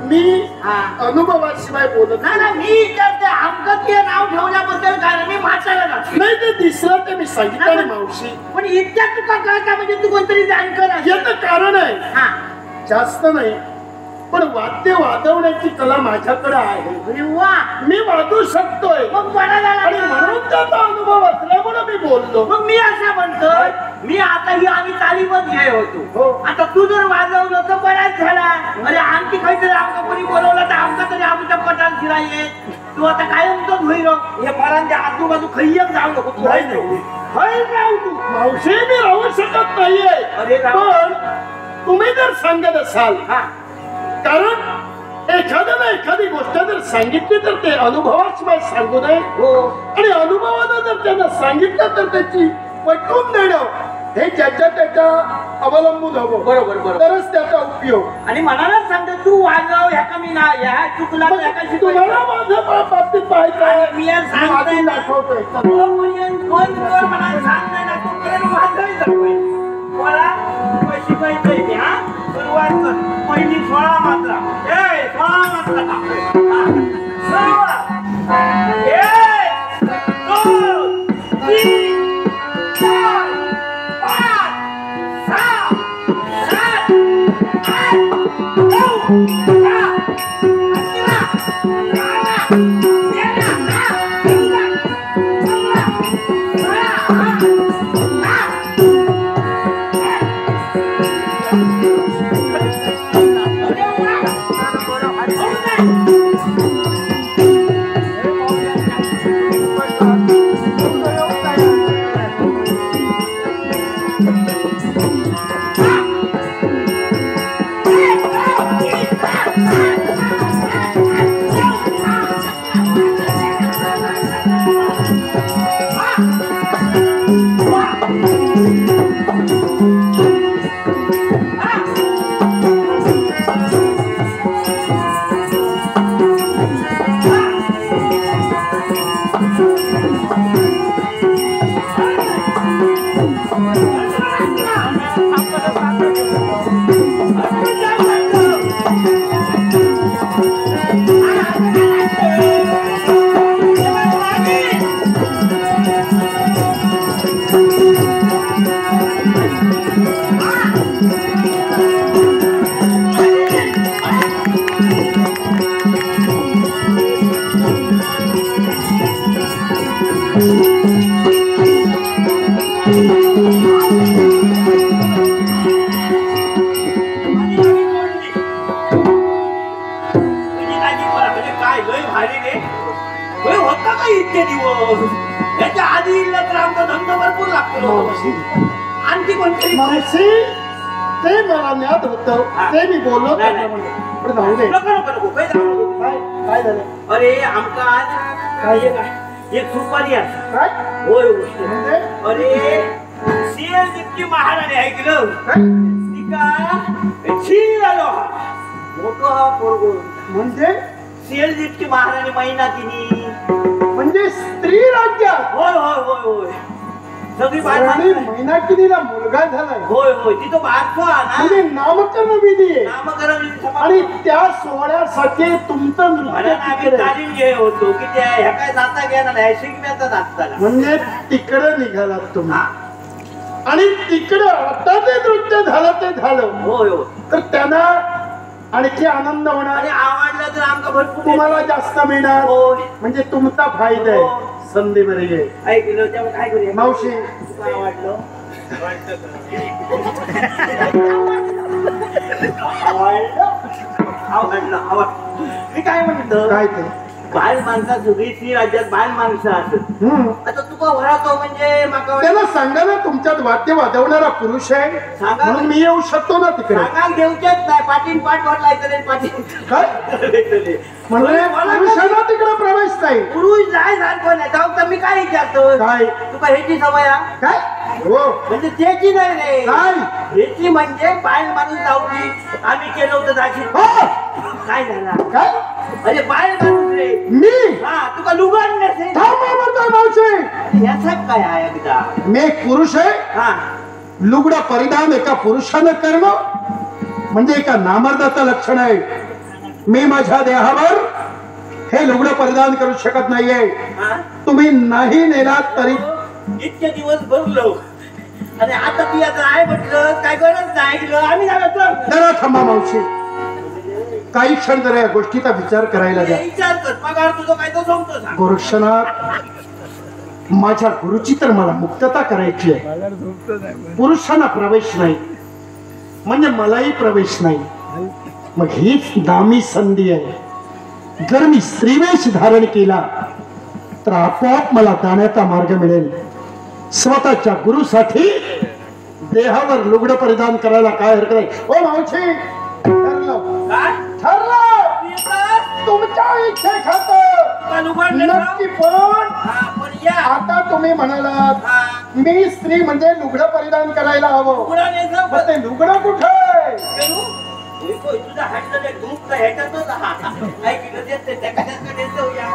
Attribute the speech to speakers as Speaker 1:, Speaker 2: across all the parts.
Speaker 1: मी अनुभवाशिवाय बोलत
Speaker 2: नाही. मी ते आमचं नाव ठेवल्याबद्दल कारण मी म्हातारा
Speaker 1: नाही. ते दिसलं ते मी सांगितलं मावशी.
Speaker 2: पण इतक्या तुका कळता म्हणजे तू कोणतरी जाणकर आहे.
Speaker 1: याचं कारण आहे.
Speaker 2: हा
Speaker 1: जास्त नाही पण वाद्य वाजवण्याची कला माझ्याकडे आहे.
Speaker 2: अरे वा,
Speaker 1: मी वाजवू शकतोय.
Speaker 2: मग बरा झाला
Speaker 1: आणि म्हणून त्याचा अनुभव असल्यामुळे मी बोललो.
Speaker 2: मग मी असं म्हणतोय, मी आता ही आम्ही तालीमच घे होतो. आता तू जर वाजवलं तर बराच झाला. अरे आणखी काहीतरी आमका कोणी बोलवलं तर आमका तरी आमच्या पटात फिराये. तू आता कायमच होईल. हे परांच्या आजूबाजू खय्यक जाऊ नको. तू राहू तू.
Speaker 1: मावशी मी राहू शकत नाहीये.
Speaker 2: अरे
Speaker 1: पण तुम्ही जर सांगत असाल, कारण एखाद्याला एखादी गोष्ट जर सांगितली तर ते अनुभवाशिवाय सांगू नये. आणि अनुभवानं जर त्यांना सांगितलं तर त्याची पटवून देणं हे ज्याच्या त्याच्या अवलंबून हवं.
Speaker 2: बरोबर
Speaker 1: तरच त्याचा उपयोग.
Speaker 2: आणि मनालाच सांगतो तू वाजव ह्या कमी ना ह्या चुकला
Speaker 1: तुम्हाला माझ्या बाबतीत पाहायचं
Speaker 2: मी सांगतोय
Speaker 1: दाखवतोय.
Speaker 2: मला सांग नाही ना तू वाजवायचं मला शिकायचंय. हा सुरुवात कर. पहिली 16 मात्रा. 16 मात्रा आणखी कोणतरी
Speaker 1: मावशी ते मला ज्ञात होतं. ते मी बोललो
Speaker 2: काय
Speaker 1: झालं.
Speaker 2: अरे आमका आज एक सुपारी आहे.
Speaker 1: काय
Speaker 2: होय
Speaker 1: म्हणजे
Speaker 2: अरे सीएल जितकी महाराणी ऐकलं तिका छी आलो मोठो हा पोरगो
Speaker 1: म्हणजे
Speaker 2: सीएल जितकी महाराणी महिना तिनी
Speaker 1: म्हणजे स्त्री राज्यात.
Speaker 2: होय होय होय होय सगळी
Speaker 1: मैनाकिनीला मुलगा झालाय.
Speaker 2: होय होय तिथं बारसा ना
Speaker 1: म्हणजे नामकरण विधी आहे.
Speaker 2: नामकरण
Speaker 1: आणि त्या सोहळ्यासाठी तुमचं
Speaker 2: नृत्य तालीम घे होतो की त्या ह्या काय जाता घ्या नाही शिकण्याचा नाचताना
Speaker 1: म्हणजे तिकडे निघालात तुम्ही. आणि तिकडे आता ते नृत्य झालं ते झालं.
Speaker 2: होय होय
Speaker 1: तर त्यांना आणखी आनंद होणार.
Speaker 2: आणि आवडलं तर आमका भरपूर
Speaker 1: तुम्हाला जास्त मिळणार. म्हणजे तुमचा फायदा आहे. संधी बरी
Speaker 2: ऐकलं तेव्हा काय करूया
Speaker 1: मावशी.
Speaker 2: आवडलं मी काय म्हणतो
Speaker 1: काय ते
Speaker 2: बाल माणसा सगळी ती राज्यात बाल माणसं असत. आता तुका वळतो म्हणजे माका
Speaker 1: त्याला सांगा ना तुमच्यात वाद्य वाजवणारा पुरुष आहे म्हणून मी येऊ शकतो ना तिकडे.
Speaker 2: सांगा घेऊच्याच नाही पाटील पाठ भरलाय पाटील
Speaker 1: काय म्हणजे पुरुषाला तिकडे प्रवेश नाही.
Speaker 2: पुरुष जाय सारखं नाही जाऊ तर मी काय विचारतो
Speaker 1: काय
Speaker 2: तुका ह्याची सवय
Speaker 1: काय हो
Speaker 2: म्हणजे त्याची नाही रे
Speaker 1: काय
Speaker 2: ह्याची म्हणजे बाल माणूस जाऊची आम्ही केलं होतं दाखी काय झाला
Speaker 1: काय
Speaker 2: अरे बाल माणूस रे
Speaker 1: मी
Speaker 2: हा तुका लुगाड नसेल
Speaker 1: मावशी.
Speaker 2: याचा काय आहे एकदा
Speaker 1: मी एक पुरुष आहे.
Speaker 2: हा
Speaker 1: लुगडा परिधान एका पुरुषानं करणं म्हणजे एका नामर्दाचं लक्षण आहे. मी माझ्या देहावर हे लुगडं परिधान करू शकत नाहीये.
Speaker 2: हा?
Speaker 1: तुम्ही नाही नेलात तरी
Speaker 2: इतके दिवस भरलो आणि आता ती आता आहे म्हटलं काय गरज नाही ऐकलं आम्ही झालं
Speaker 1: जरा थांबा मावशी. काही क्षण जरा या गोष्टीचा विचार करायला द्या.
Speaker 2: विचार कर पगार तुझं काय तो सांगतो सांग.
Speaker 1: गोरक्षनाथ, माझ्या गुरुची तर मला मुक्तता करायची आहे. पुरुषांना प्रवेश नाही म्हणजे मलाही प्रवेश नाही. मग हीच दामी संधी आहे. जर मी स्त्रीवेश धारण केला तर आपोआप मला जाण्याचा मार्ग मिळेल. स्वतःच्या गुरुसाठी देहावर लुगडं परिधान करायला काय हरकत आहे. ओ मावशी, ठरलं
Speaker 2: काय
Speaker 1: ठरलं
Speaker 2: येतं?
Speaker 1: तुमच्या इच्छेखातर
Speaker 2: दुकान उघडलं ना?
Speaker 1: नक्की. पण
Speaker 2: हा, पण या
Speaker 1: आता तुम्ही म्हणालात
Speaker 2: हा,
Speaker 1: मी स्त्री म्हणजे लुगडं परिधान करायला हवं.
Speaker 2: उघडा नेलं
Speaker 1: मग ते लुगडं कुठे?
Speaker 2: करू? होय, होय, तुझा हातचं ते धूप तर ह्याच्यातच हा. काय केलं ते त्या कशाकडे जाऊया.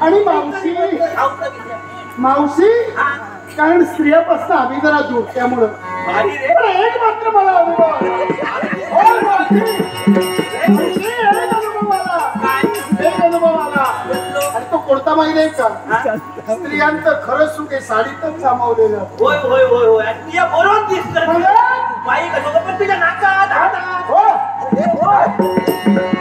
Speaker 1: आणि मावशी, मावशी कारण स्त्रियापासून आम्ही जरा दूर त्यामुळं पण एक मात्र मला अनुभव आला. ओ मावशी, एक अनुभव आला. एक अनुभव आला. आणि तो कोणता माहिती आहे का? स्त्रियांचं खरं सुख आहे साडीतच सामावलेलं.
Speaker 2: होय होय होय होय आणि तुझ्या बरोबर दिसत
Speaker 1: म्हणजे?
Speaker 2: बाई कसं पण तुझ्या नाकात हातात
Speaker 1: हो, हो.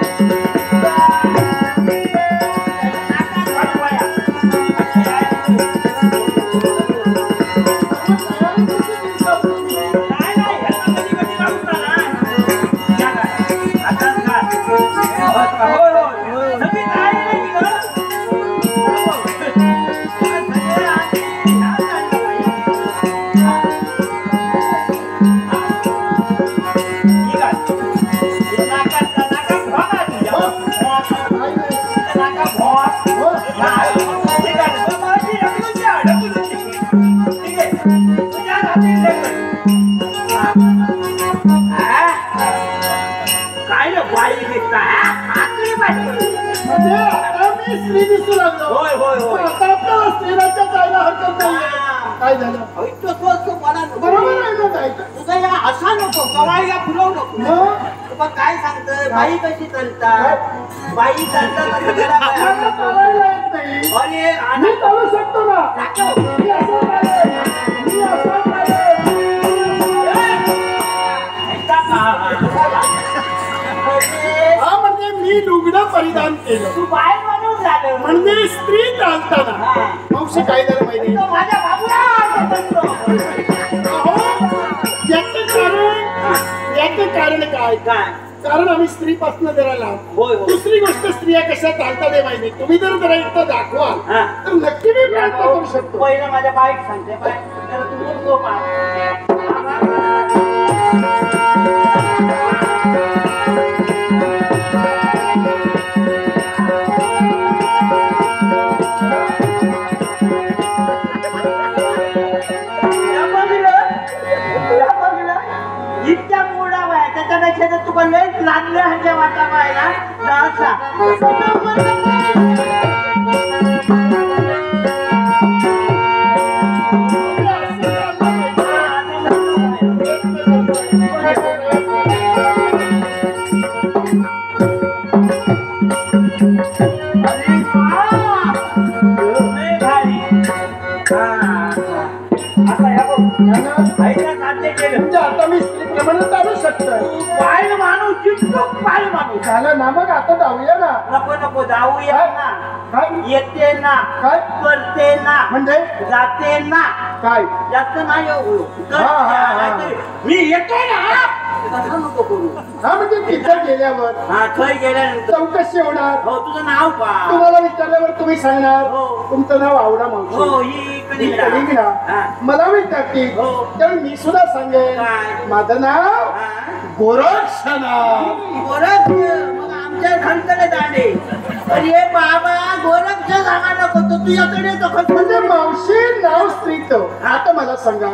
Speaker 2: काय रे बाई दिसता
Speaker 1: म्हणजे आता मी स्त्री दिसू लागलो.
Speaker 2: होय होय होय
Speaker 1: आता आपल्याला स्त्रीराज्य जायला हरकत नाही. काय झालं? बरोबर आहे ना काय?
Speaker 2: तुझा या असा नको कवायला फुलवू नको
Speaker 1: मग
Speaker 2: मग काय सांगतोय बाई कशी चालतात बाई चालतात
Speaker 1: आपल्याला चालायला येत नाही.
Speaker 2: अरे
Speaker 1: मी चालू शकतो ना. मी असं चालेल. मी असं चालेल. हा म्हणजे मी लुगडं परिधान केलं
Speaker 2: तू बाय माणूस झालं
Speaker 1: म्हणजे स्त्री चालताना. मावशी काय झालं माहिती?
Speaker 2: तो माझ्या बाबूला
Speaker 1: याचे कारण काय?
Speaker 2: काय
Speaker 1: कारण आम्ही स्त्रीपासून जरा लांब.
Speaker 2: होय होय
Speaker 1: दुसरी गोष्ट स्त्रिया कशा चालतात हे माहिती. तुम्ही जर जरा इथं दाखवा
Speaker 2: हा.
Speaker 1: तर नक्की मी प्रयत्न करू शकतो.
Speaker 2: पहिलं माझ्या बाईक सांगते बाय तर तू झोप इतक्या मोडा बाय त्याच्यापेक्षा तुका लयच लागले ह्याच्या वाटा बायला
Speaker 1: झालं ना मग आता जाऊया ना.
Speaker 2: नको नको जाऊया ना.
Speaker 1: काय
Speaker 2: येते ना.
Speaker 1: काय
Speaker 2: करते ना.
Speaker 1: म्हणजे
Speaker 2: जाते ना.
Speaker 1: काय
Speaker 2: जास्त नाही हो. मी येते ना. तसं नको करू.
Speaker 1: हा म्हणजे तिथं गेल्यावर
Speaker 2: हा थंय गेल्यानंतर
Speaker 1: चौकशी होणार.
Speaker 2: हो तुझं नाव का?
Speaker 1: तुम्हाला विचारल्यावर तुम्ही सांगणार
Speaker 2: हो.
Speaker 1: तुमचं नाव आवडा मावशी.
Speaker 2: हो ही कलिंगडा.
Speaker 1: कलिंगडा.
Speaker 2: हा.
Speaker 1: मला विचारतील
Speaker 2: हो.
Speaker 1: तर मी सुद्धा सांगेन
Speaker 2: काय?
Speaker 1: माझं नाव
Speaker 2: हा.
Speaker 1: गोरक्षनाथ.
Speaker 2: गोरक्ष मग आमच्या घंटले दांडे. अरे बाबा गोरक्ष सांगा नको तो तुझ्याकडे दखल
Speaker 1: म्हणजे मावशी नाव स्त्रीचं. आता मला सांगा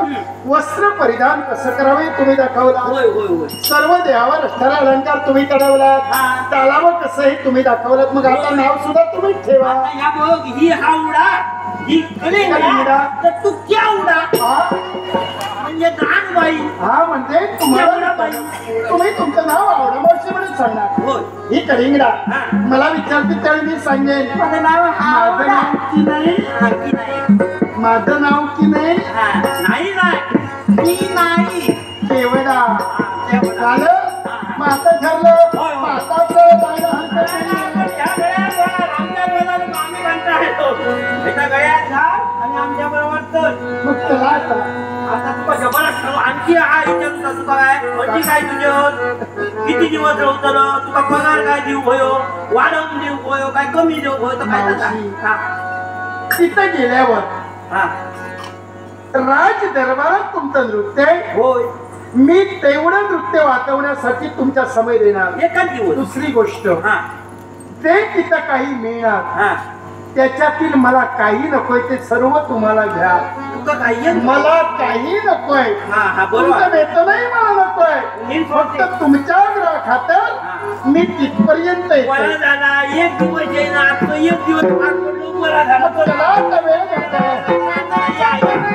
Speaker 1: वस्त्र परिधान कसं करावे तुम्ही दाखवला.
Speaker 2: होय होय होय.
Speaker 1: सर्व देहावर असणारा अलंकार तुम्ही चढवलात.
Speaker 2: हा.
Speaker 1: चालावं कसंही तुम्ही दाखवलात. मग आता नाव सुद्धा तुम्ही ठेवा.
Speaker 2: आता या बघ ही हावडा ही
Speaker 1: कलिंगडा.
Speaker 2: कलिंगडा तर तू केवडा
Speaker 1: हा
Speaker 2: म्हणजे दानबाई.
Speaker 1: हा म्हणजे तुम्हाला तुम्ही तुमचं नाव आवडा मावशी म्हणून सांगणार.
Speaker 2: होय.
Speaker 1: ही कलिंगडा
Speaker 2: हा.
Speaker 1: मला विचारते त्यावेळी मी सांगेन
Speaker 2: माझं नाव
Speaker 1: माझं
Speaker 2: हावडा.
Speaker 1: नाव की नाही.
Speaker 2: हा, की नाही.
Speaker 1: माझं नाव की नाही.
Speaker 2: हा, नाही नाही की नाही.
Speaker 1: केवडा
Speaker 2: तेवढा.
Speaker 1: झालं. मग आता ठरलं.
Speaker 2: होय, होय.
Speaker 1: मग आता आपलं जायला हरकत नाही.
Speaker 2: या गळ्यात घाल, आमच्या बरोबर आम्ही म्हणता येतो. एका गळ्यात घाल आणि आमच्या बरोबर चल.
Speaker 1: मग चला आता.
Speaker 2: आता तुका जबरदस्त आणखी हा विचारतो तुका काय म्हणजे काय तुझ्या किती दिवस राहतलो तुका पगार काय देऊ होयो वाढवून देऊ होयो काय कमी देऊ होयो तर काय तसा?
Speaker 1: मावशी.
Speaker 2: हा
Speaker 1: तिथं गेल्यावर
Speaker 2: हा
Speaker 1: राज दरबारात तुमचं नृत्य आहे.
Speaker 2: होय
Speaker 1: मी तेवढं नृत्य वाचवण्यासाठी तुमच्या समय देणार.
Speaker 2: एकच दिवस.
Speaker 1: दुसरी गोष्ट
Speaker 2: हा
Speaker 1: ते तिथं काही मिळणार
Speaker 2: हा
Speaker 1: त्याच्यातील मला काही नकोय ते सर्व तुम्हाला घ्या.
Speaker 2: तुका काही येत?
Speaker 1: मला काही नकोय.
Speaker 2: हा हा
Speaker 1: तुमचं
Speaker 2: बरोबर
Speaker 1: वेतनही मला नकोय.
Speaker 2: नीट
Speaker 1: फक्त
Speaker 2: बोलते.
Speaker 1: तुमच्या ग्रह खातर मी तिथपर्यंत
Speaker 2: बरा
Speaker 1: येतो.
Speaker 2: झाला एक दिवस येईना आता एक दिवस पार पडलो बरा झाला
Speaker 1: मग चला आता वेळ द्या.
Speaker 2: या, या.